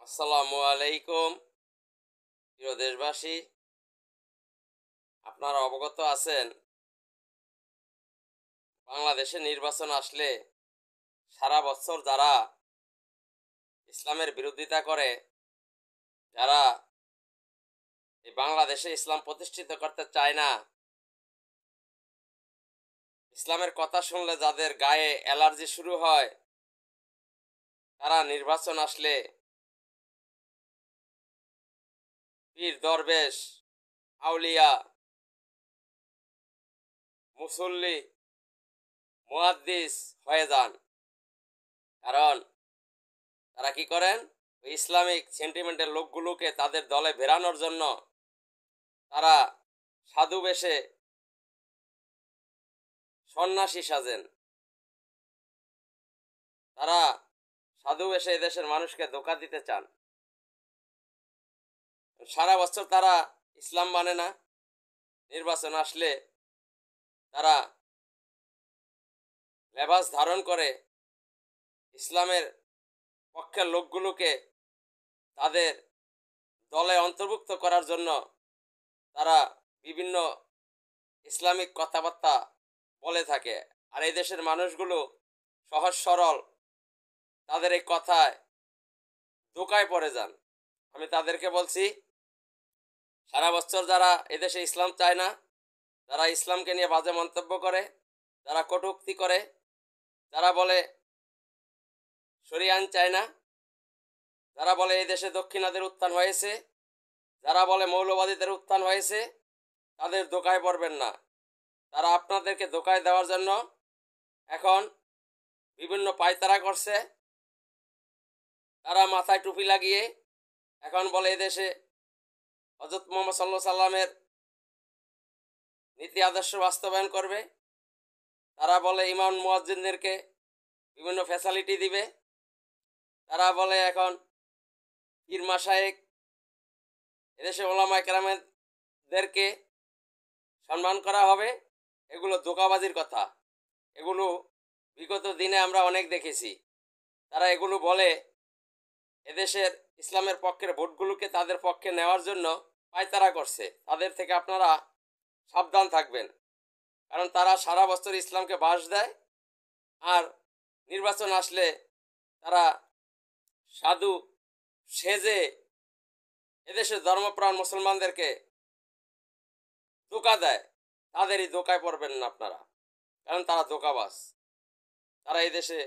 আসসালামু আলাইকুম প্রিয় দেশবাসী। আপনারা অবগত আছেন, বাংলাদেশে নির্বাচন আসলে সারা বছর যারা ইসলামের বিরোধিতা করে, যারা এই বাংলাদেশে ইসলাম প্রতিষ্ঠিত করতে চায় না, ইসলামের কথা শুনলে যাদের গায়ে অ্যালার্জি শুরু হয়, তারা নির্বাচন আসলে পীর দরবেশ, আউলিয়া, মুসল্লি, মুহাদ্দিস হয়ে যান। কারণ তারা কি করেন, ওই ইসলামিক সেন্টিমেন্টের লোকগুলোকে তাদের দলে ভেড়ানোর জন্য তারা সাধু বেশে সন্ন্যাসী সাজেন। তারা সাধু বেশে এদেশের মানুষকে ধোঁকা দিতে চান। সারা বছর তারা ইসলাম মানে না, নির্বাচন আসলে তারা লেবাস ধারণ করে ইসলামের পক্ষের লোকগুলোকে তাদের দলে অন্তর্ভুক্ত করার জন্য তারা বিভিন্ন ইসলামিক কথাবার্তা বলে থাকে। আর এই দেশের মানুষগুলো সহজ সরল, তাদের এই কথায় ধোঁকায় পড়ে যান। আমি তাদেরকে বলছি, সারা বছর যারা এদেশে ইসলাম চায় না, যারা ইসলামকে নিয়ে বাজে মন্তব্য করে, যারা কটূক্তি করে, যারা বলে শরিয়া আইন চায় না, যারা বলে এই দেশে দক্ষিণাদের উত্থান হয়েছে, যারা বলে মৌলবাদীদের উত্থান হয়েছে, তাদের ধোঁকায় পড়বেন না। তারা আপনাদেরকে ধোঁকায় দেওয়ার জন্য এখন বিভিন্ন পায়তারা করছে। তারা মাথায় টুপি লাগিয়ে এখন বলে এদেশে হযরত মুহাম্মদ সাল্লাল্লাহু আলাইহি সাল্লামের নীতি আদর্শ বাস্তবায়ন করবে। তারা বলে ইমাম মুয়াজ্জিনদেরকে বিভিন্ন ফ্যাসিলিটি দিবে। তারা বলে এখন পীর মাশায়েখ, এদেশে ওলামায়ে কেরামদেরকে সম্মান করা হবে। এগুলো ধোঁকাবাজির কথা। এগুলো বিগত দিনে আমরা অনেক দেখেছি। তারা এগুলো বলে এদেশের ইসলামের পক্ষের ভোটগুলোকে তাদের পক্ষে নেওয়ার জন্য পায়তারা করছে। তাদের থেকে আপনারা সাবধান থাকবেন। কারণ তারা সারা বছর ইসলামকে বাস দেয়, আর নির্বাচন আসলে তারা সাধু সেজে এদেশের ধর্মপ্রাণ মুসলমানদেরকে ধোঁকা দেয়। তাদেরই ধোঁকায় পড়বেন না আপনারা, কারণ তারা ধোঁকাবাজ। তারা এই দেশে